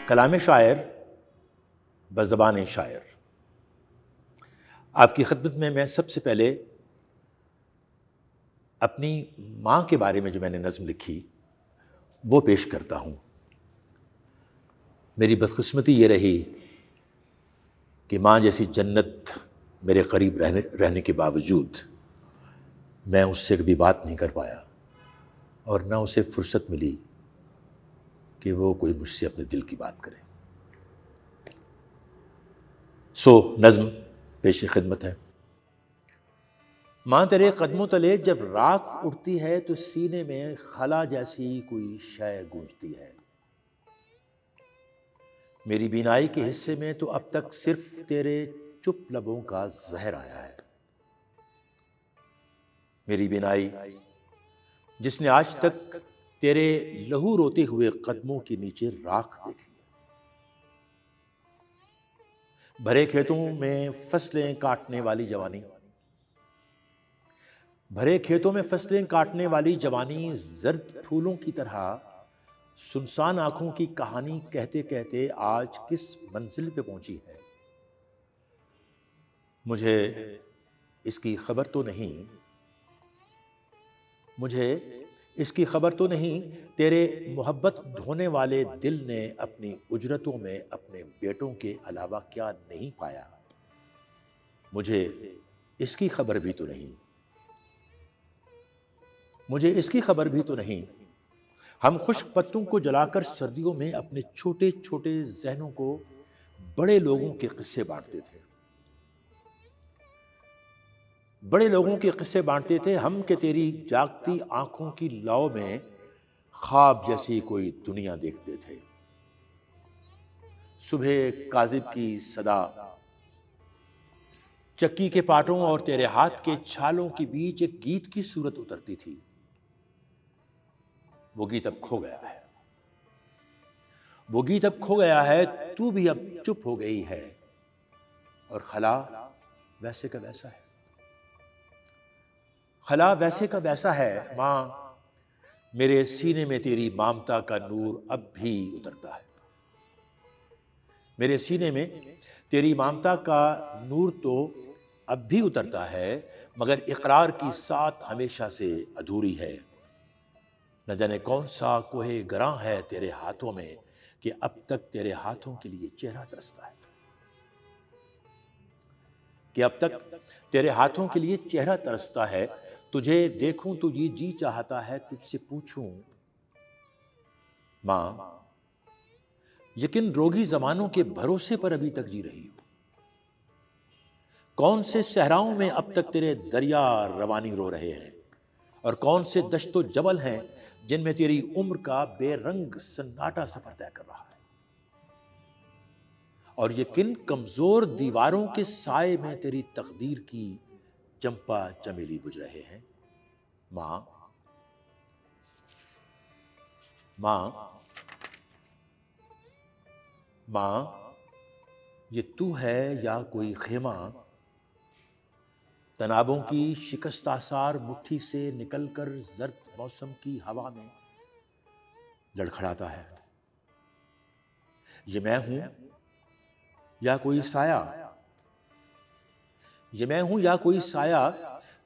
کلام شاعر بزبان شاعر. آپ کی خدمت میں سب سے پہلے اپنی ماں کے بارے میں جو میں نے نظم لکھی وہ پیش کرتا ہوں. میری بدقسمتی یہ رہی کہ ماں جیسی جنت میرے قریب رہنے کے باوجود میں اس سے کبھی بات نہیں کر پایا اور نہ اسے فرصت ملی کہ وہ کوئی مجھ سے اپنے دل کی بات کرے. سو نظم پیش خدمت ہے. ماں تیرے قدموں تلے جب راکھ اٹھتی ہے تو سینے میں خلا جیسی کوئی شے گونجتی ہے. میری بینائی کے حصے میں تو اب تک صرف تیرے چپ لبوں کا زہر آیا ہے. میری بینائی جس نے آج تک تیرے لہو روتے ہوئے قدموں کے نیچے راکھ دیکھی. بھرے کھیتوں میں فصلیں کاٹنے والی جوانی، بھرے کھیتوں میں فصلیں کاٹنے والی جوانی زرد پھولوں کی طرح سنسان آنکھوں کی کہانی کہتے کہتے آج کس منزل پہ پہنچی ہے. مجھے اس کی خبر تو نہیں، مجھے اس کی خبر تو نہیں تیرے محبت ڈھونے والے دل نے اپنی اجرتوں میں اپنے بیٹوں کے علاوہ کیا نہیں پایا. مجھے اس کی خبر بھی تو نہیں، مجھے اس کی خبر بھی تو نہیں. ہم خشک پتوں کو جلا کر سردیوں میں اپنے چھوٹے چھوٹے ذہنوں کو بڑے لوگوں کے قصے بانٹتے تھے. بڑے لوگوں کے قصے بانٹتے تھے ہم کہ تیری جاگتی آنکھوں کی لو میں خواب جیسی کوئی دنیا دیکھتے تھے. صبح کاذب کی صدا چکی کے پاٹوں اور تیرے ہاتھ کے چھالوں کے بیچ ایک گیت کی صورت اترتی تھی. وہ گیت اب کھو گیا ہے، وہ گیت اب کھو گیا ہے. تو بھی اب چپ ہو گئی ہے اور خلا ویسے کا ویسا ہے. خلا ویسے کا ویسا ہے. ماں میرے سینے میں تیری مامتا کا نور اب بھی اترتا ہے. میرے سینے میں تیری مامتا کا نور تو اب بھی اترتا ہے مگر اقرار کی ساتھ ہمیشہ سے ادھوری ہے. نہ جانے کون سا کوہ گراں ہے تیرے ہاتھوں میں کہ اب تک تیرے ہاتھوں کے لیے چہرہ ترستا ہے، کہ اب تک تیرے ہاتھوں کے لیے چہرہ ترستا ہے. تجھے دیکھوں تو یہ جی چاہتا ہے تجھ سے پوچھوں ماں یقین روگی زمانوں کے بھروسے پر ابھی تک جی رہی ہو. کون سے صحراؤں میں اب تک تیرے دریا روانی رو رہے ہیں اور کون سے دشت و جبل ہیں جن میں تیری عمر کا بے رنگ سناٹا سفر طے کر رہا ہے. اور یہ کن کمزور دیواروں کے سائے میں تیری تقدیر کی چمپا چمیلی بجھ رہے ہیں. ماں ماں ماں یہ تو ہے یا کوئی خیمہ تنابوں کی شکست آثار مٹھی سے نکل کر زرد موسم کی ہوا میں لڑکھڑاتا ہے. یہ میں ہوں یا کوئی سایہ، یہ میں ہوں یا کوئی سایہ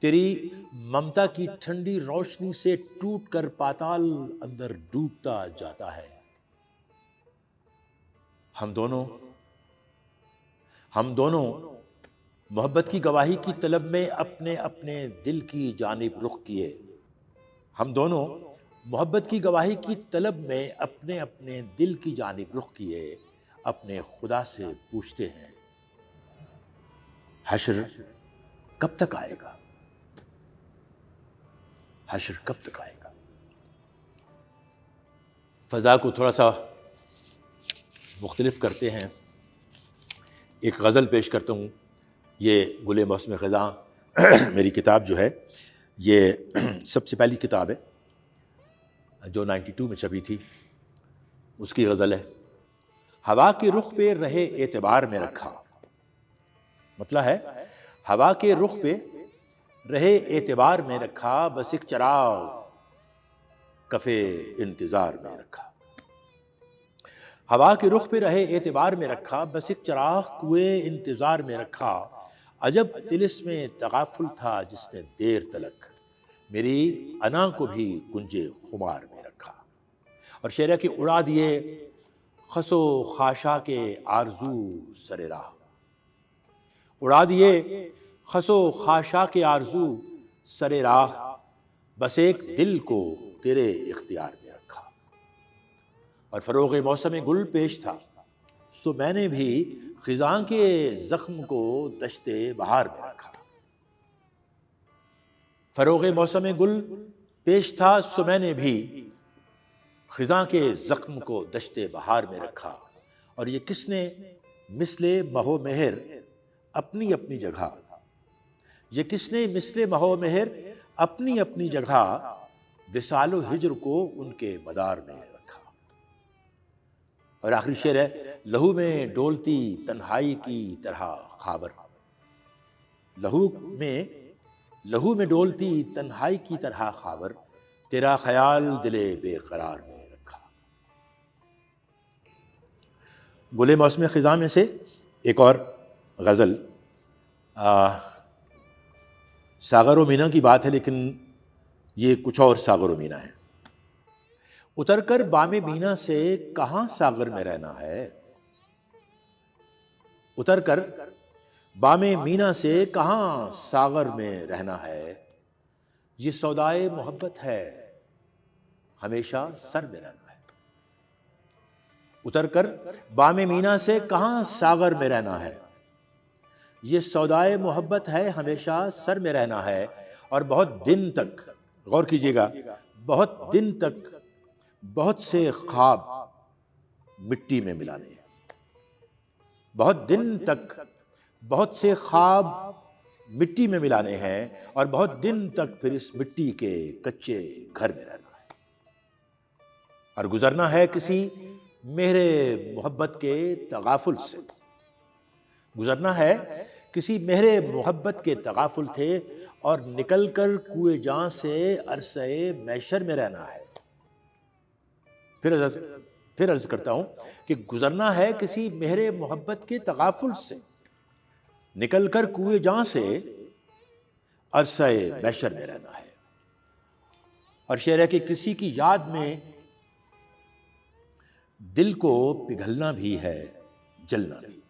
تیری ممتا کی ٹھنڈی روشنی سے ٹوٹ کر پاتال اندر ڈوبتا جاتا ہے. ہم دونوں محبت کی گواہی کی طلب میں اپنے اپنے دل کی جانب رخ کیے. ہم دونوں محبت کی گواہی کی طلب میں اپنے اپنے دل کی جانب رخ کیے. اپنے خدا سے پوچھتے ہیں حشر کب تک آئے گا، حشر کب تک آئے گا. فضا کو تھوڑا سا مختلف کرتے ہیں. ایک غزل پیش کرتا ہوں. یہ گل موسم خزاں میری کتاب جو ہے یہ سب سے پہلی کتاب ہے جو 92 میں چھپی تھی. اس کی غزل ہے ہوا کے رخ پہ رہے اعتبار میں رکھا. مطلب ہے ہوا کے رخ پہ رہے اعتبار میں رکھا، بس ایک چراغ کفے انتظار میں رکھا. ہوا کے رخ پہ رہے اعتبار میں رکھا، بس ایک چراغ کوئے انتظار میں رکھا، عجب طلسم میں تغافل تھا جس نے دیر تلک میری انا کو بھی کنجے خمار میں رکھا۔ اور شعر ہے کہ اڑا دیے خس و خاشا کے آرزو سر راہ، اڑا دیے خس و خاشا کے آرزو سر راہ، بس ایک دل کو تیرے اختیار میں رکھا۔ اور فروغ موسم گل پیش تھا، سو میں نے بھی خزاں کے زخم کو دشت بہار میں رکھا۔ فروغ موسم گل پیش تھا، سو میں نے بھی خزاں کے زخم کو دشت بہار میں رکھا۔ اور یہ کس نے مثل مہ و مہر اپنی اپنی جگہ، یہ کس نے مثل مہ و مہر اپنی اپنی جگہ، وصال و ہجر کو ان کے مدار میں رکھا۔ اور آخری شعر ہے، لہو میں ڈولتی تنہائی کی طرح خاور، لہو میں ڈولتی تنہائی کی طرح خاور، تیرا خیال دل بے قرار میں رکھا۔ گل موسم خزاں میں سے ایک اور غزل، ساغر و مینا کی بات ہے، لیکن یہ کچھ اور ساغر و مینا ہے۔ اتر کر بام مینا سے کہاں ساغر میں رہنا ہے، اتر کر بام مینا سے کہاں ساغر میں رہنا ہے، یہ سودائے محبت ہے ہمیشہ سر میں رہنا ہے۔ اتر کر بام مینا سے کہاں ساغر میں رہنا ہے، یہ سودائے محبت ہے ہمیشہ سر میں رہنا ہے۔ اور بہت دن تک، غور کیجئے گا، بہت دن تک بہت سے خواب مٹی میں ملانے ہیں، بہت دن تک بہت سے خواب مٹی میں ملانے ہیں، اور بہت دن تک پھر اس مٹی کے کچے گھر میں رہنا ہے۔ اور گزرنا ہے کسی مہر محبت کے تغافل سے، گزرنا ہے کسی مہر محبت کے تغافل تھے، اور نکل کر کوئے جاں سے عرصۂ محشر میں رہنا ہے۔ پھر عرض کرتا ہوں کہ گزرنا ہے کسی مہر محبت کے تغافل سے، نکل کر کوئے جاں سے عرصۂ محشر میں رہنا ہے۔ اور شعر ہے کہ کسی کی یاد میں دل کو پگھلنا بھی ہے جلنا بھی،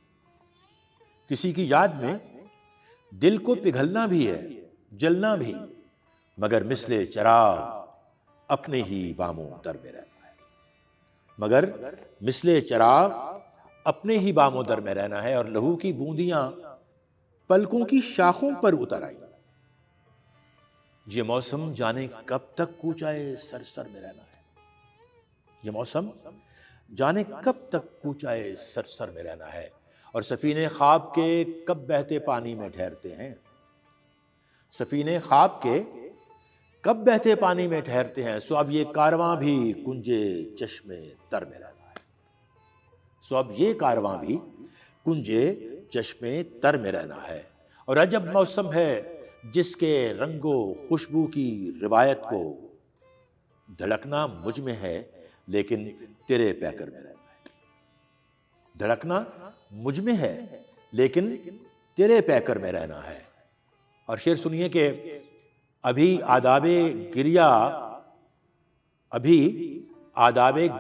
کسی کی یاد میں دل کو پگھلنا بھی ہے جلنا بھی، مگر مثل چراغ اپنے ہی باموں در میں رہنا ہے، مگر مثل چراغ اپنے ہی باموں در میں رہنا ہے۔ اور لہو کی بوندیاں پلکوں کی شاخوں پر اتر آئی، یہ موسم جانے کب تک کوچائے سر سر میں رہنا ہے، یہ موسم جانے کب تک کوچائے سر سر میں رہنا ہے۔ اور سفینے خواب کے کب بہتے پانی میں ٹھہرتے ہیں، سفینے خواب کے کب بہتے پانی میں ٹھہرتے ہیں، سو اب یہ کارواں بھی کنجے چشمے تر میں رہنا ہے، سو اب یہ کارواں بھی کنجے چشمے تر میں رہنا ہے۔ اور عجب موسم ہے جس کے رنگ و خوشبو کی روایت کو دھڑکنا مجھ میں ہے لیکن تیرے پیکر میں رہنا ہے، دھڑکنا مجھ میں ہے لیکن تیرے پیکر میں رہنا ہے۔ اور شعر سنیے کہ ابھی آداب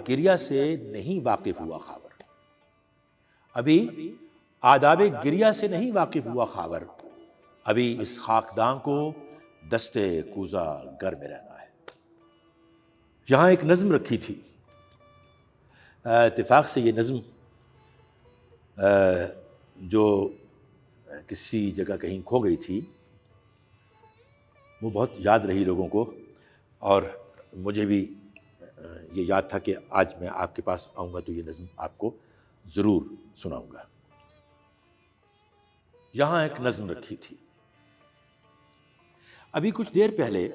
گریہ سے نہیں واقف ہوا خاور، ابھی آداب گریہ سے نہیں واقف ہوا خاور، ابھی اس خاکداں کو دستے کوزہ گر میں رہنا ہے۔ یہاں ایک نظم رکھی تھی، اتفاق سے یہ نظم جو کسی جگہ کہیں کھو گئی تھی، وہ بہت یاد رہی لوگوں کو، اور مجھے بھی یہ یاد تھا کہ آج میں آپ کے پاس آؤں گا تو یہ نظم آپ کو ضرور سناؤں گا۔ یہاں ایک نظم رکھی تھی، ابھی کچھ دیر پہلے،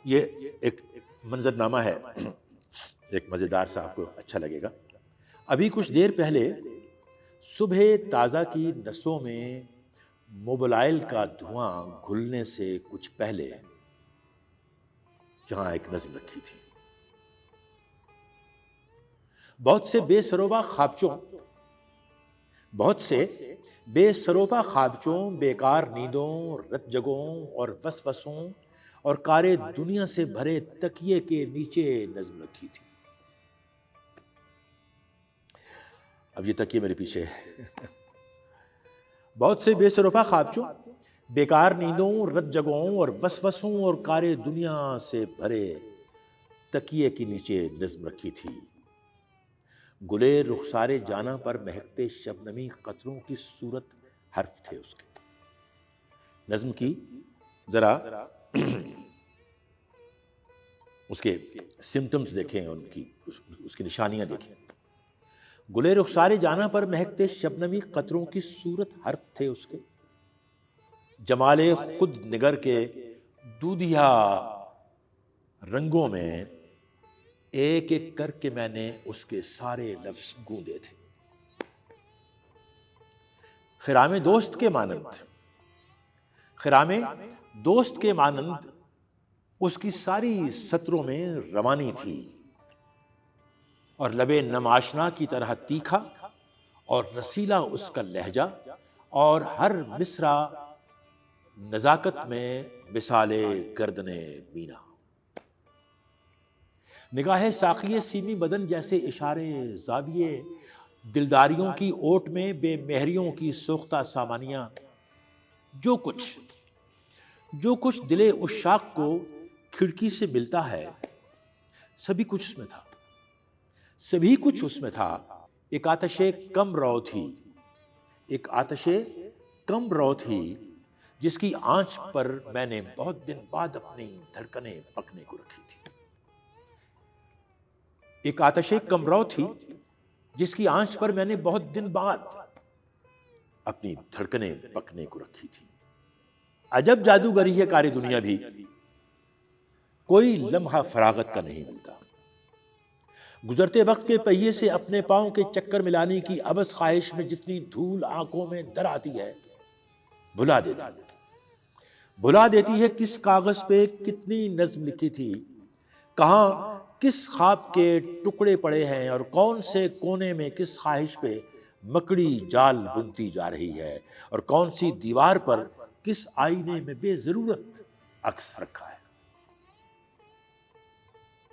یہ ایک منظر نامہ ہے، ایک مزیدار سا، آپ کو اچھا لگے گا۔ ابھی کچھ دیر پہلے صبح تازہ کی نسوں میں موبلائل کا دھواں گھلنے سے کچھ پہلے، یہاں ایک نظم رکھی تھی۔ بہت سے بے سروبا خوابچوں، بہت سے بے سروبا خوابچوں، بیکار نیندوں، رت جگوں اور وسوسوں اور کارے دنیا سے بھرے تکیے کے نیچے نظم رکھی تھی۔ اب یہ تکیے میرے پیچھے ہے۔ بہت سے بے سروبا خوابچوں، بیکار نیندوں، رت جگوں اور وسوسوں اور کارے دنیا سے بھرے تکیے کے نیچے نظم رکھی تھی۔ گلے رخسارے جانا پر مہکتے شبنمی قطروں کی صورت حرف تھے اس کے۔ نظم کی ذرا اس کے سمٹمز دیکھیں، اس کی نشانیاں دیکھیں۔ گلے رخسارے جانا پر مہکتے شبنمی قطروں کی صورت حرف تھے اس کے، جمال خود نگر کے دودھیا رنگوں میں ایک ایک کر کے میں نے اس کے سارے لفظ گوندے تھے۔ خرام دوست کے مانند، خرام دوست کے مانند اس کی ساری سطروں میں روانی تھی، اور لبے نم آشنا کی طرح تیکھا اور رسیلا اس کا لہجہ، اور ہر مصرع نزاکت میں مثال گردن مینا۔ نگاہ ساقی سیمی بدن جیسے اشارے زاویے، دلداریوں کی اوٹ میں بے مہریوں کی سوختہ سامانیاں، جو کچھ دل عشاق کو کھڑکی سے ملتا ہے سبھی کچھ اس میں تھا، سبھی کچھ اس میں تھا۔ ایک آتش کم رو تھی، ایک آتش کم رو تھی جس کی آنچ پر میں نے بہت دن بعد اپنی دھڑکنیں پکنے کو رکھی تھی۔ ایک آتش کمرو تھی جس کی آنچ پر میں نے بہت دن بعد اپنی دھڑکنیں پکنے کو رکھی تھی۔ عجب جادوگری ہے کاری دنیا بھی، کوئی لمحہ فراغت کا نہیں ملتا۔ گزرتے وقت کے پہیے سے اپنے پاؤں کے چکر ملانے کی عبث خواہش میں جتنی دھول آنکھوں میں در آتی ہے، بھلا دیتی ہے کس کاغذ پہ کتنی نظم لکھی تھی، کہاں کس خواب کے ٹکڑے پڑے ہیں، اور کون سے کونے میں کس خواہش پہ مکڑی جال بنتی جا رہی ہے، اور کون سی دیوار پر کس آئینے میں بے ضرورت عکس رکھا ہے۔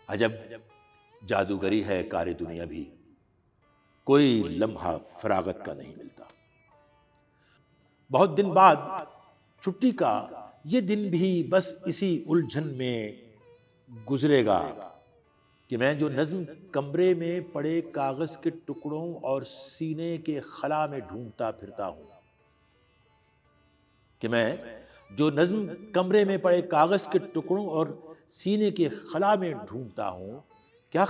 عجب جادوگری ہے کار دنیا بھی، کوئی لمحہ فراغت کا نہیں ملتا۔ بہت دن بعد چھٹی کا یہ دن بھی بس اسی الجھن میں گزرے گا کہ میں جو نظم کمرے میں پڑے کاغذ کے ٹکڑوں اور سینے کے خلا میں ڈھونڈتا پھرتا ہوں، کہ میں جو نظم کمرے میں پڑے کاغذ کے ٹکڑوں اور سینے کے خلا میں ڈھونڈتا ہوں، کیا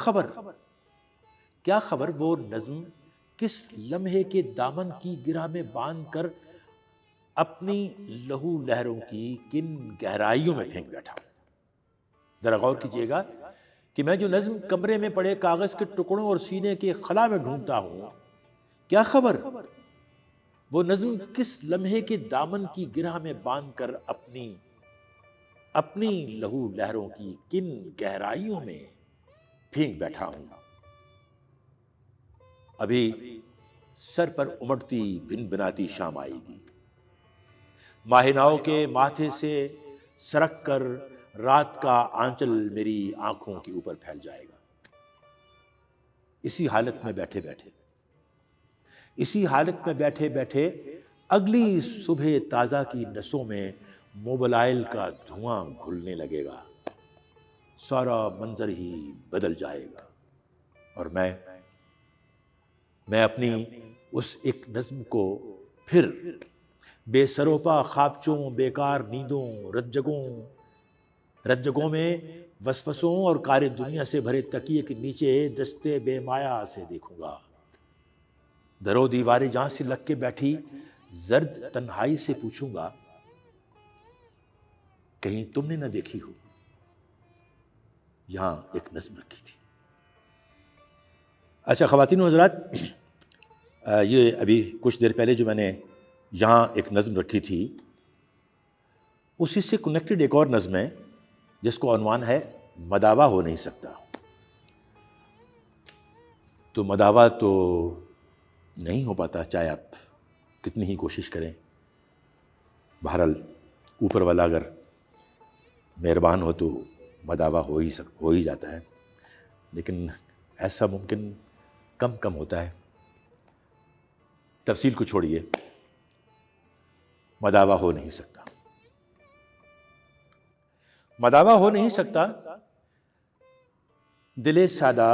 خبر وہ نظم کس لمحے کے دامن کی گرہ میں باندھ کر اپنی لہو لہروں کی کن گہرائیوں میں پھینک بیٹھا۔ ذرا غور کیجیے گا کہ میں جو نظم کمرے میں پڑے کاغذ کے ٹکڑوں اور سینے کے خلا میں ڈھونڈتا ہوں، کیا خبر وہ نظم کس لمحے کے دامن کی گرہ میں باندھ کر اپنی لہو لہروں کی کن گہرائیوں میں پھینک بیٹھا ہوں۔ ابھی سر پر امڑتی بن بناتی شام آئے گی، ماہناؤ کے ماتھے سے سرک کر رات کا آنچل میری آنکھوں کے اوپر پھیل جائے گا۔ اسی حالت میں بیٹھے بیٹھے اگلی صبح تازہ کی نسوں میں موبلائل کا دھواں گھلنے لگے گا، سارا منظر ہی بدل جائے گا، اور میں اپنی اس ایک نظم کو پھر بے سروپا خوابچوں، بیکار نیندوں، رت جگوں میں وسوسوں اور کار دنیا سے بھرے تکیے کے نیچے دستے بے مایا سے دیکھوں گا۔ درو دیوارے جہاں سے لگ کے بیٹھی زرد تنہائی سے پوچھوں گا، کہیں تم نے نہ دیکھی ہو، یہاں ایک نظم رکھی تھی۔ اچھا خواتین و حضرات، یہ ابھی کچھ دیر پہلے جو میں نے یہاں ایک نظم رکھی تھی، اسی سے کنیکٹڈ ایک اور نظم ہے جس کو عنوان ہے مداوا ہو نہیں سکتا۔ تو مداوا تو نہیں ہو پاتا، چاہے آپ کتنی ہی کوشش کریں۔ بہرحال اوپر والا اگر مہربان ہو تو مداوا ہو ہی جاتا ہے، لیکن ایسا ممکن کم ہوتا ہے۔ تفصیل کو چھوڑیے، مداوا ہو نہیں سکتا، مداوا ہو نہیں سکتا۔ دل سادہ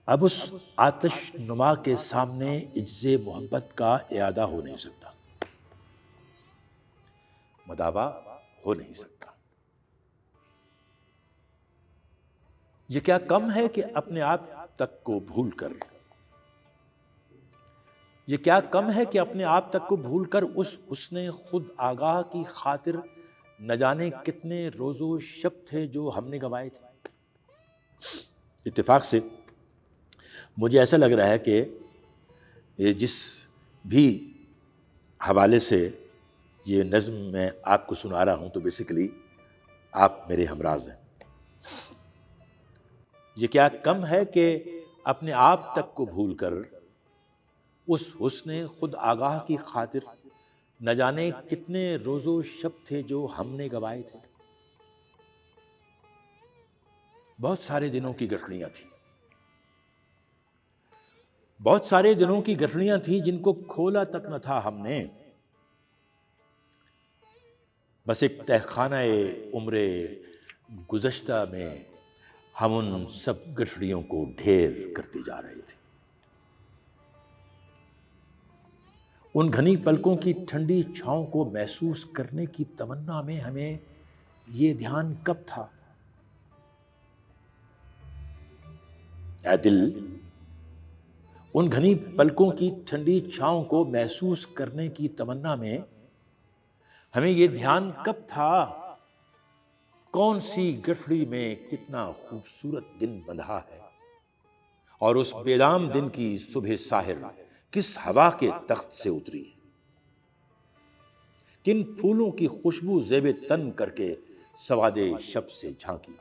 اب اس آتش نما کے سامنے عجز محبت کا اعادہ ہو نہیں سکتا، مداوا ہو نہیں سکتا۔ یہ کیا کم ہے کہ اپنے آپ تک کو بھول کر، یہ کیا کم ہے کہ اپنے آپ تک کو بھول کر اس حسن خود آگاہ کی خاطر نہ جانے کتنے روز و شب تھے جو ہم نے گنوائے تھے۔ اتفاق سے مجھے ایسا لگ رہا ہے کہ جس بھی حوالے سے یہ نظم میں آپ کو سنا رہا ہوں تو بیسیکلی آپ میرے ہمراز ہیں۔ یہ کیا کم ہے کہ اپنے آپ تک کو بھول کر اس حسن خود آگاہ کی خاطر نہ جانے کتنے روز و شب تھے جو ہم نے گنوائے تھے۔ بہت سارے دنوں کی گٹھڑیاں تھیں، بہت سارے دنوں کی گٹھڑیاں تھیں جن کو کھولا تک نہ تھا ہم نے۔ بس ایک تہ خانہ عمر گزشتہ میں ہم ان سب گٹھڑیوں کو ڈھیر کرتے جا رہے تھے۔ ان گھنی پلکوں کی ٹھنڈی چھاؤں کو محسوس کرنے کی تمنا میں ہمیں یہ دھیان کب تھا؟ اے دل، ان گھنی پلکوں کی ٹھنڈی چھاؤں کو محسوس کرنے کی تمنا میں ہمیں یہ دھیان کب تھا؟ کون سی گٹھڑی میں کتنا خوبصورت دن بندھا ہے، اور اس بیدام دن کی صبح ساحر کس ہوا کے تخت سے اتری ہے، کن پھولوں کی خوشبو زیب تن کر کے سواد شب سے جھانکی۔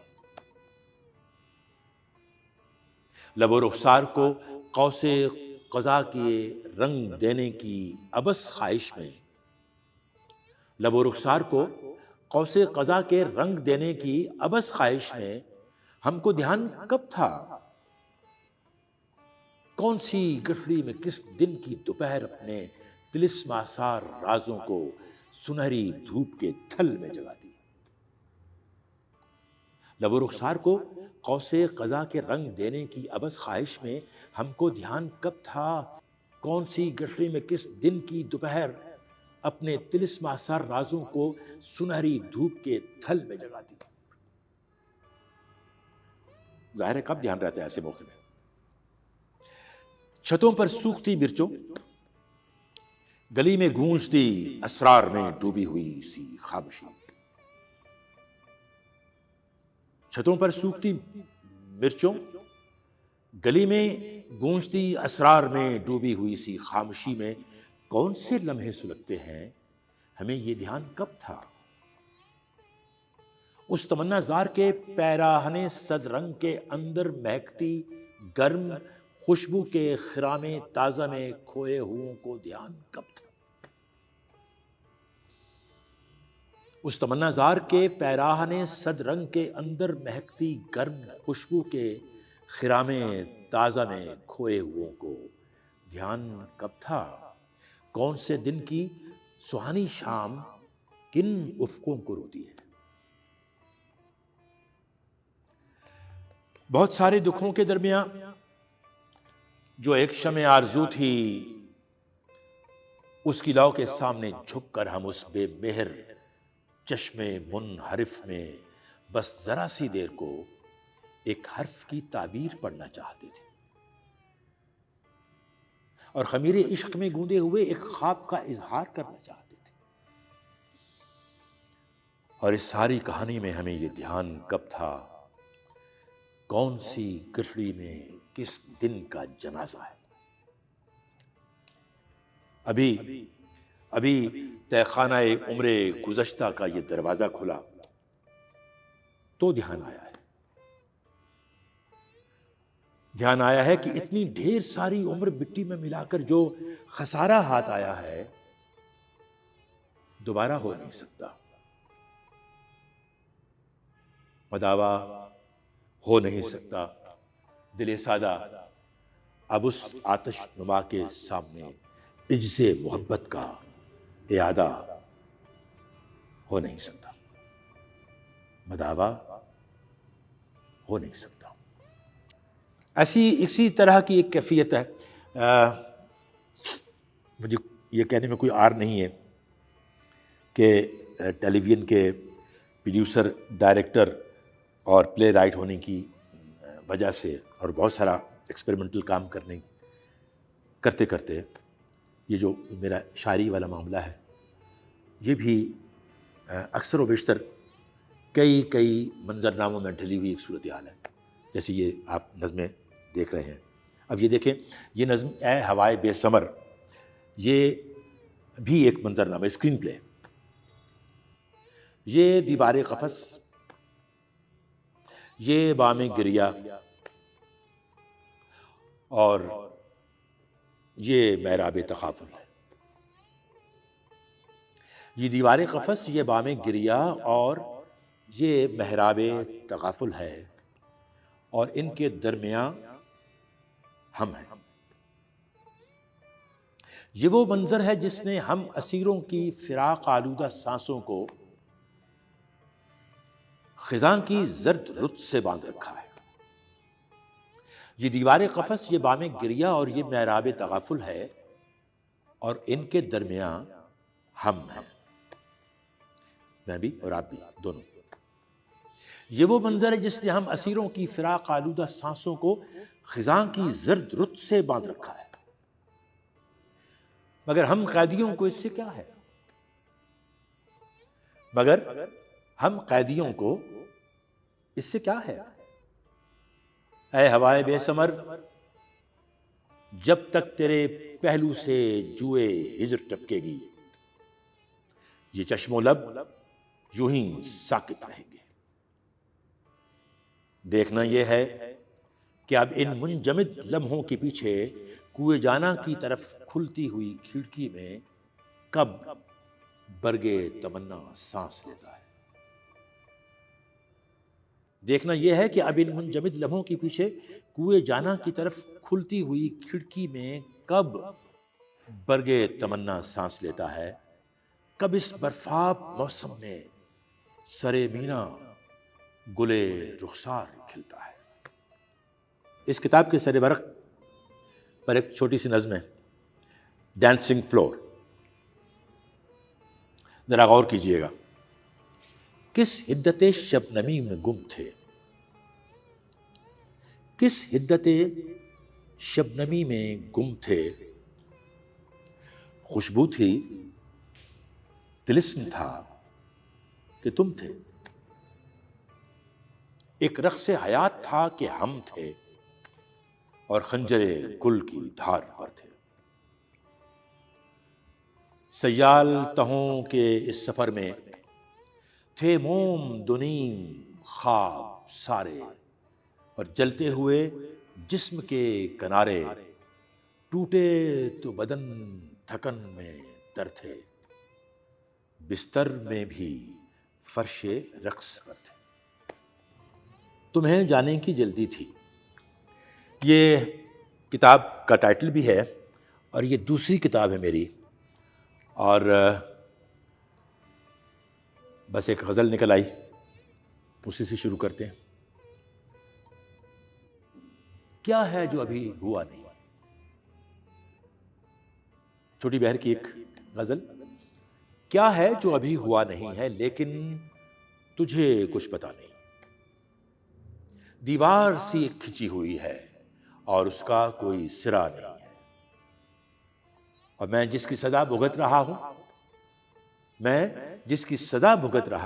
لب و رخسار کو قوس قزح کے رنگ دینے کی ابس خواہش میں، لب و رخسار کو قوس قزح کے رنگ دینے کی ابس خواہش میں ہم کو دھیان کب تھا؟ کون سی گٹھڑی میں کس دن کی دوپہر اپنے طلسم آثار رازوں کو سنہری دھوپ کے تھل میں جگا دی۔ لب و رخسار کو قوس قزح کے رنگ دینے کی ابس خواہش میں ہم کو دھیان کب تھا؟ کون سی گٹھڑی میں کس دن کی دوپہر اپنے طلسم آثار رازوں کو سنہری دھوپ کے تھل میں جگا دی۔ ظاہر ہے کب دھیان رہتا ہے ایسے موقع میں؟ چھتوں پر سوکھتی مرچوں، گلی میں گونجتی اسرار میں ڈوبی ہوئی سی خاموشی۔ چھتوں پر سوکھتی مرچوں، گلی میں گونجتی اسرار میں ڈوبی ہوئی سی خاموشی میں کون سے لمحے سلگتے ہیں، ہمیں یہ دھیان کب تھا؟ اس تمنا زار کے پیراہنے صد رنگ کے اندر مہکتی گرم خوشبو کے خرام تازہ میں کھوئے ہوں کو دھیان کب تھا؟ اس تمنا زار کے پیراہنے صد رنگ کے اندر مہکتی گرم خوشبو کے خرام تازہ میں کھوئے ہوں کو دھیان کب تھا؟ کون سے دن کی سہانی شام کن افقوں کو روتی ہے؟ بہت سارے دکھوں کے درمیان جو ایک شمع آرزو تھی، اس کی لو کے سامنے جھک کر ہم اس بے مہر چشم منحرف میں بس ذرا سی دیر کو ایک حرف کی تعبیر پڑھنا چاہتے تھے، اور خمیر عشق میں گونجے ہوئے ایک خواب کا اظہار کرنا چاہتے تھے۔ اور اس ساری کہانی میں ہمیں یہ دھیان کب تھا؟ کون سی گٹھڑی میں کس دن کا جنازہ ہے؟ ابھی تہ خانہ عمر گزشتہ کا یہ دروازہ کھلا تو دھیان آیا ہے۔ دھیان آیا ہے کہ اتنی ڈھیر ساری عمر مٹی میں ملا کر جو خسارہ ہاتھ آیا ہے دوبارہ ہو نہیں سکتا، مداوا ہو نہیں سکتا۔ دل سادہ اب اس آتش نما کے سامنے عجز محبت کا اعادہ ہو نہیں سکتا، مداوا ہو نہیں سکتا۔ اسی طرح کی ایک کیفیت ہے، مجھے یہ کہنے میں کوئی عار نہیں ہے کہ ٹیلی ویژن کے پروڈیوسر، ڈائریکٹر اور پلے رائٹ ہونے کی وجہ سے اور بہت سارا ایکسپیریمنٹل کام کرتے کرتے یہ جو میرا شاعری والا معاملہ ہے یہ بھی اکثر و بیشتر کئی منظرناموں میں ڈھلی ہوئی ایک صورتحال ہے، جیسے یہ آپ نظمیں دیکھ رہے ہیں۔ اب یہ دیکھیں، یہ نظم اے ہوائے بے ثمر، یہ بھی ایک منظرنامہ، اسکرین پلے۔ یہ دیوار قفس، یہ بام گریہ، اور یہ محراب تغافل ہے۔ یہ دیوار قفس، یہ بام گریہ، اور یہ محراب تغافل ہے، اور ان کے درمیان ہم ہیں۔ یہ وہ منظر ہے جس نے ہم اسیروں کی فراق آلودہ سانسوں کو خزاں کی زرد رت سے باندھ رکھا ہے۔ یہ دیوار قفس، یہ بام گریہ، اور یہ محراب تغافل ہے، اور ان کے درمیان ہم ہیں، میں بھی اور آپ بھی، دونوں۔ یہ وہ منظر ہے جس نے ہم اسیروں کی فراق آلودہ سانسوں کو خزاں کی زرد رت سے باندھ رکھا ہے، مگر ہم قیدیوں کو اس سے کیا ہے؟ مگر ہم قیدیوں کو اس سے کیا ہے؟ اے ہوائے بے ثمر، جب تک تیرے پہلو سے جوئے ہجر ٹپکے گی، یہ چشم و لب یوں ہی ساکت رہیں گے۔ دیکھنا یہ ہے کہ اب ان منجمد لمحوں کے پیچھے کوئے جانا کی طرف کھلتی ہوئی کھڑکی میں کب برگے تمنا سانس لیتا ہے۔ دیکھنا یہ ہے کہ اب ان منجمد لمحوں کے پیچھے کوئے جانا کی طرف کھلتی ہوئی کھڑکی میں کب برگے تمنا سانس لیتا ہے، کب اس برفاب موسم میں سرے مینا گلے رخسار کھلتا ہے۔ اس کتاب کے سر ورق پر ایک چھوٹی سی نظم ہے، ڈانسنگ فلور۔ ذرا غور کیجئے گا، کس حدت شبنمی میں گم تھے، کس حدت شبنمی میں گم تھے، خوشبو تھی، طلسم تھا کہ تم تھے، ایک رقص حیات تھا کہ ہم تھے، اور خنجر گل کی دھار پر تھے۔ سیال تہوں کے اس سفر میں تھے موم دونیم خواب سارے، اور جلتے ہوئے جسم کے کنارے، ٹوٹے تو بدن تھکن میں تر تھے، بستر میں بھی فرش رقص پر تھے۔ تمہیں جانے کی جلدی تھی، یہ کتاب کا ٹائٹل بھی ہے، اور یہ دوسری کتاب ہے میری، اور بس ایک غزل نکل آئی، اسی سے شروع کرتے ہیں۔ کیا ہے جو ابھی ہوا نہیں؟ چھوٹی بہر کی ایک غزل۔ کیا ہے جو ابھی ہوا نہیں ہے، لیکن تجھے کچھ پتا نہیں، دیوار سی کھچی ہوئی ہے اور اس کا کوئی سرا نہیں ہے، اور میں جس کی سزا بھگت رہا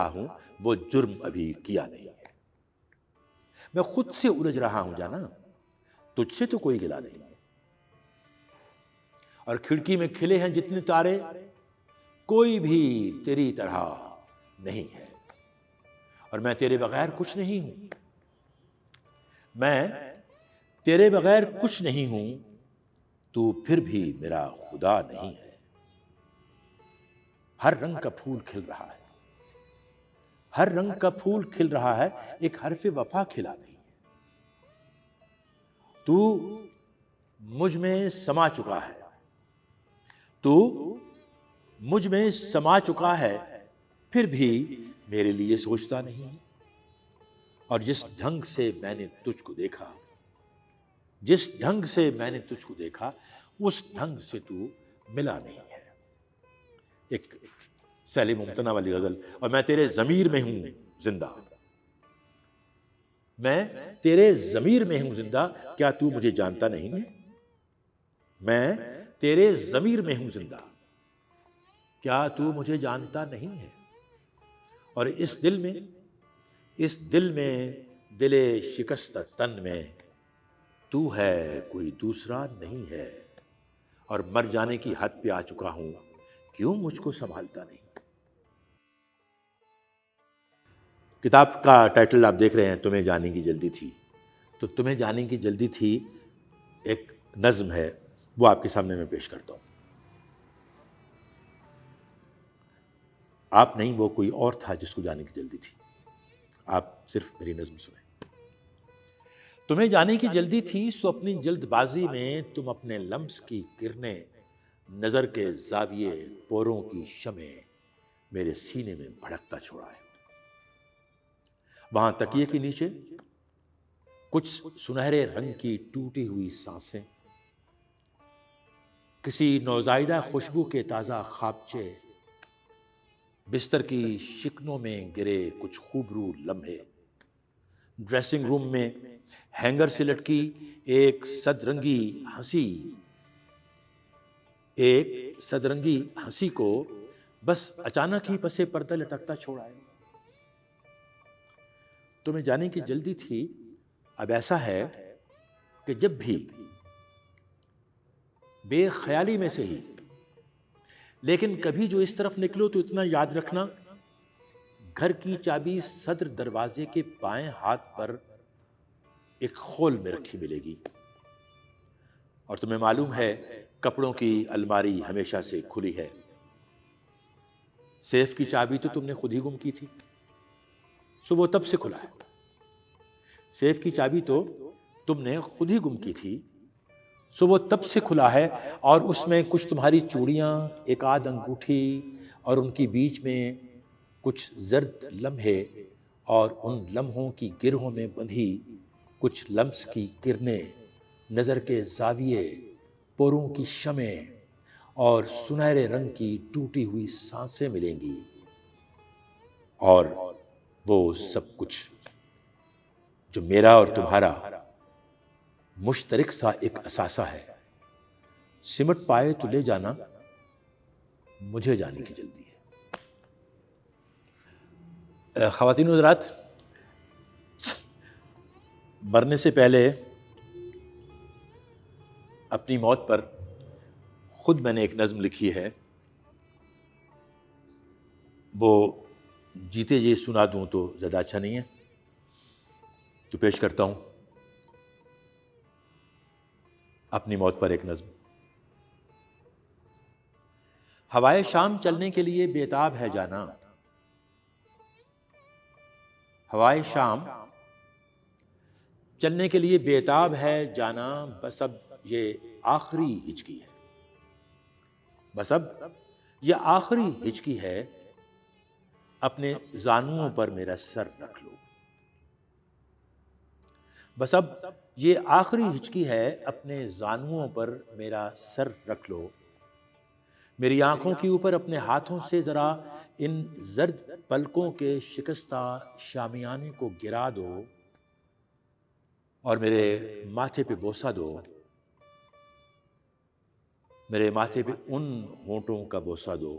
ہوں وہ جرم ابھی کیا نہیں ہے۔ میں خود سے الجھ رہا ہوں جانا، تجھ سے تو کوئی گلہ نہیں، اور کھڑکی میں کھلے ہیں جتنے تارے، کوئی بھی تیری طرح نہیں ہے، اور میں تیرے بغیر کچھ نہیں ہوں۔ میں تیرے بغیر کچھ نہیں ہوں، تو پھر بھی میرا خدا نہیں ہے۔ ہر رنگ کا پھول کھل رہا ہے، ہر رنگ کا پھول کھل رہا ہے، ایک حرف وفا کھلا نہیں ہے۔ تو مجھ میں سما چکا ہے، تو مجھ میں سما چکا ہے، پھر بھی میرے لیے سوچتا نہیں ہے۔ اور جس ڈھنگ سے میں نے تجھ کو دیکھا، جس ڈھنگ سے میں نے تجھ کو دیکھا، اس ڈھنگ سے تو ملا نہیں ہے۔ ایک سیل ممتنع والی غزل۔ اور میں تیرے ضمیر میں ہوں زندہ، میں تیرے ضمیر میں ہوں زندہ، کیا تو مجھے جانتا نہیں ہے؟ میں تیرے ضمیر میں ہوں زندہ، کیا تو مجھے جانتا نہیں ہے؟ اور اس دل میں دل شکستہ تن میں تو ہے، کوئی دوسرا نہیں ہے۔ اور مر جانے کی حد پہ آ چکا ہوں، کیوں مجھ کو سنبھالتا نہیں؟ کتاب کا ٹائٹل آپ دیکھ رہے ہیں، تمہیں جانے کی جلدی تھی۔ تو تمہیں جانے کی جلدی تھی ایک نظم ہے، وہ آپ کے سامنے میں پیش کرتا ہوں۔ آپ نہیں، وہ کوئی اور تھا جس کو جانے کی جلدی تھی۔ آپ صرف میری نظم سنیں۔ تمہیں جانے کی جلدی تھی، سو اپنی جلد بازی میں تم اپنے لمس کی کرنیں، نظر کے زاویے پوروں کی شمع میرے سینے میں بھڑکتا چھوڑا ہے۔ وہاں تکیے کے نیچے کچھ سنہرے رنگ کی ٹوٹی ہوئی سانسیں، کسی نوزائیدہ خوشبو کے تازہ خوابچے، بستر کی شکنوں میں گرے کچھ خوبرو لمحے، ڈریسنگ روم میں ہینگر سے لٹکی ایک صدرنگی ہنسی کو بس اچانک ہی پسے پردہ لٹکتا چھوڑا ہے۔ تمہیں جانے کی جلدی تھی، اب ایسا ہے کہ جب بھی بے خیالی میں سے ہی، لیکن کبھی جو اس طرف نکلو تو اتنا یاد رکھنا، گھر کی چابی صدر دروازے کے بائیں ہاتھ پر ایک خول میں رکھی ملے گی۔ اور تمہیں معلوم ہے کپڑوں کی الماری ہمیشہ سے کھلی ہے، سیف کی چابی تو تم نے خود ہی گم کی تھی، سو وہ تب سے کھلا ہے۔ سیف کی چابی تو تم نے خود ہی گم کی تھی، سو وہ تب سے کھلا ہے، اور اس میں کچھ تمہاری چوڑیاں، ایک آدھ انگوٹھی، اور ان کی بیچ میں کچھ زرد لمحے، اور ان لمحوں کی گرہوں میں بندھی کچھ لمس کی کرنیں، نظر کے زاویے، پوروں کی شمع اور سنہرے رنگ کی ٹوٹی ہوئی سانسیں ملیں گی۔ اور وہ سب کچھ جو میرا اور تمہارا مشترک سا ایک اثاثہ ہے، سمٹ پائے تو لے جانا، مجھے جانے کی جلدی ہے۔ خواتین و حضرات، مرنے سے پہلے اپنی موت پر خود میں نے ایک نظم لکھی ہے، وہ جیتے جی سنا دوں تو زیادہ اچھا نہیں ہے، تو پیش کرتا ہوں اپنی موت پر ایک نظم۔ ہوائے شام چلنے کے لیے بےتاب ہے جانا، ہوائے شام چلنے کے لیے بےتاب ہے جانا، بس اب یہ آخری ہچکی ہے، بس اب یہ آخری ہچکی ہے، اپنے زانوؤں پر میرا سر رکھ لو، بس اب یہ آخری ہچکی ہے، اپنے زانوؤں پر میرا سر رکھ لو، میری آنکھوں کے اوپر اپنے ہاتھوں سے ذرا ان زرد پلکوں کے شکستہ شامیانے کو گرا دو، اور میرے ماتھے پہ بوسہ دو، میرے ماتھے پہ ان ہونٹوں کا بوسہ دو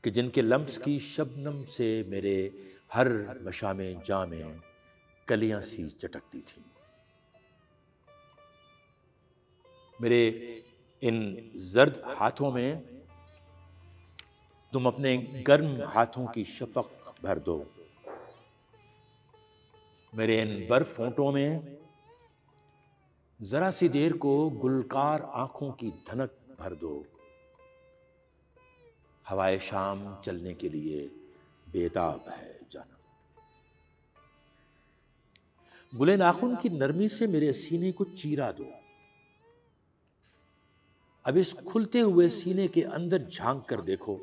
کہ جن کے لمس کی شبنم سے میرے ہر مشام جاں میں کلیاں سی چٹکتی تھیں، میرے ان زرد ہاتھوں میں تم اپنے گرم ہاتھوں کی شفق بھر دو، میرے ان برف ہونٹوں میں ذرا سی دیر کو گلکار آنکھوں کی دھنک بھر دو، ہوائے شام چلنے کے لیے بےتاب ہے جانا۔ گلے ناخن کی نرمی سے میرے سینے کو چیرا دو، اب اس کھلتے ہوئے سینے کے اندر جھانک کر دیکھو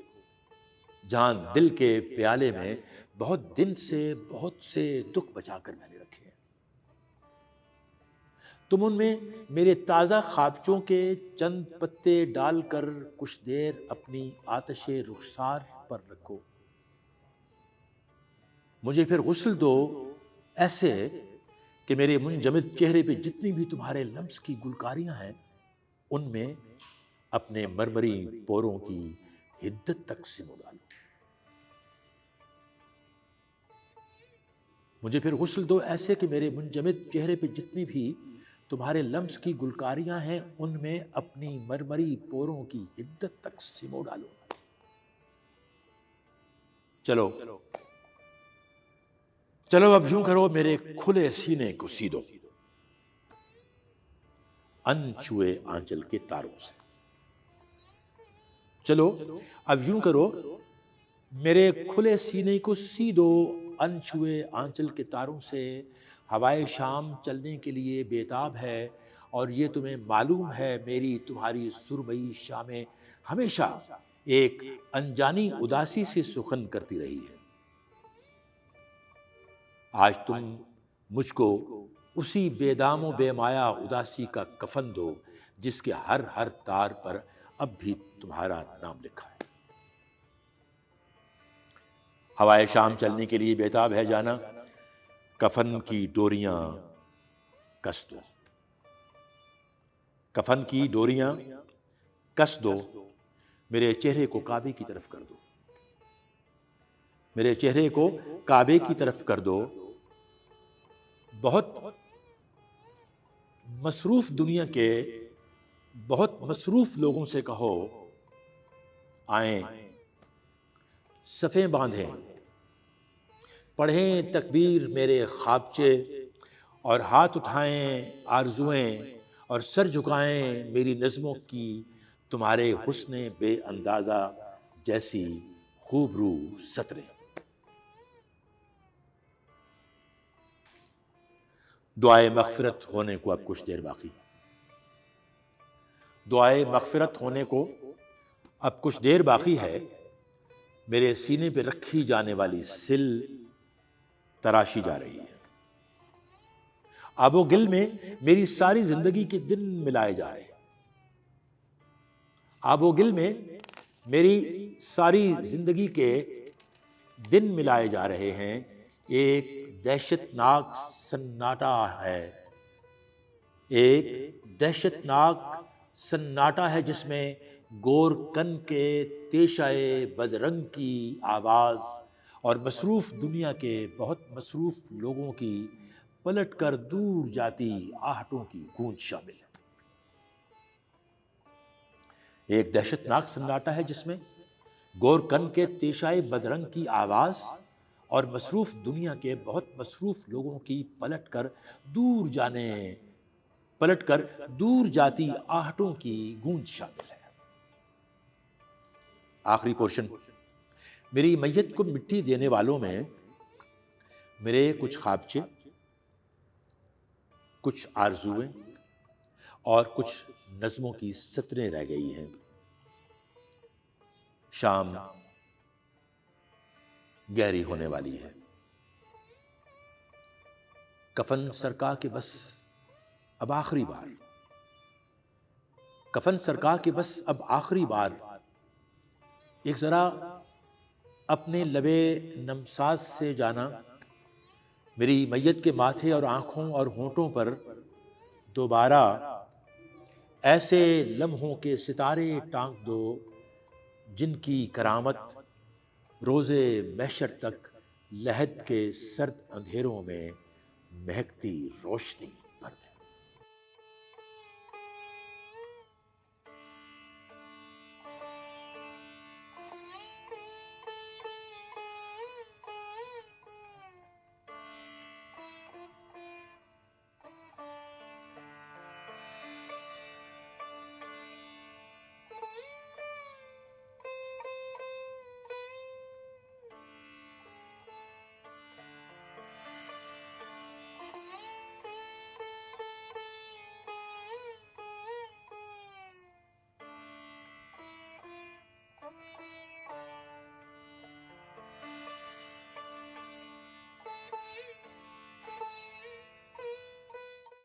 جہاں دل کے پیالے میں بہت دن سے بہت سے دکھ بچا کر میں نے رکھے ہیں۔ تم ان میں میرے تازہ خوابچوں کے چند پتے ڈال کر کچھ دیر اپنی آتش رخسار پر رکھو، مجھے پھر غسل دو ایسے کہ میرے منجمد چہرے پہ جتنی بھی تمہارے لمس کی گلکاریاں ہیں ان میں اپنے مرمری پوروں کی حدت تک سمو ڈالو۔ مجھے پھر غسل دو ایسے کہ میرے منجمد چہرے پہ جتنی بھی تمہارے لمس کی گلکاریاں ہیں ان میں اپنی مرمری پوروں کی حدت تک سمو ڈالو۔ چلو چلو اب یوں کرو، میرے کھلے سینے کو سیدھو انچھوئے آنچل کے تاروں سے۔ چلو اب یوں کرو، میرے کھلے سینے کو سیدھو انچھوئے آنچل کے تاروں سے، ہوائے شام چلنے کے لیے بےتاب ہے، اور یہ تمہیں معلوم ہے میری تمہاری سرمئی شامیں ہمیشہ ایک انجانی اداسی سے سخن کرتی رہی ہے۔ آج تم مجھ کو اسی بے دام و بے مایا اداسی کا کفن دو جس کے ہر ہر تار پر اب بھی تمہارا نام لکھا ہے۔ ہوائے شام چلنے کے لیے بےتاب ہے جانا، کفن کی ڈوریاں کس دو، کفن کی ڈوریاں کس دو، میرے چہرے کو کعبے کی طرف کر دو، میرے چہرے کو کعبے کی طرف کر دو۔ بہت مصروف دنیا کے بہت مصروف لوگوں سے کہو آئیں صفیں باندھیں، پڑھیں تکبیر میرے خوابچے، اور ہاتھ اٹھائیں آرزویں، اور سر جھکائیں میری نظموں کی تمہارے حسن بے اندازہ جیسی خوب رو سطریں۔ دعائے مغفرت ہونے کو اب کچھ دیر باقی، دعائے مغفرت ہونے کو اب کچھ دیر باقی ہے، میرے سینے پہ رکھی جانے والی سل تراشی جا رہی ہے، آب و گل میں میری ساری زندگی کے دن ملائے جا رہے ہیں، آب و گل میں میری ساری زندگی کے دن ملائے جا رہے ہیں۔ ایک دہشت ناک سناٹا ہے، ایک دہشت ناک سناٹا ہے جس میں گور کن کے تیشائے بدرنگ کی آواز اور مصروف دنیا کے بہت مصروف لوگوں کی پلٹ کر دور جاتی آہٹوں کی گونج شامل ہے۔ ایک دہشت ناک سناٹا ہے جس میں گور کن کے تیشائے بدرنگ کی آواز اور مصروف دنیا کے بہت مصروف لوگوں کی پلٹ کر دور جاتی آہٹوں کی گونج شامل ہے۔ آخری پورشن، میری میت کو مٹی دینے والوں میں میرے کچھ خوابچے، کچھ آرزویں اور کچھ نظموں کی سطریں رہ گئی ہیں۔ شام گہری ہونے والی ہے، کفن سرکا کے بس اب آخری بار، کفن سرکا کے بس اب آخری بار ایک ذرا اپنے لبے نمساز سے جانا، میری میت کے ماتھے اور آنکھوں اور ہونٹوں پر دوبارہ ایسے لمحوں کے ستارے ٹانک دو جن کی کرامت روزے محشر تک لحد کے سرد اندھیروں میں مہکتی روشنی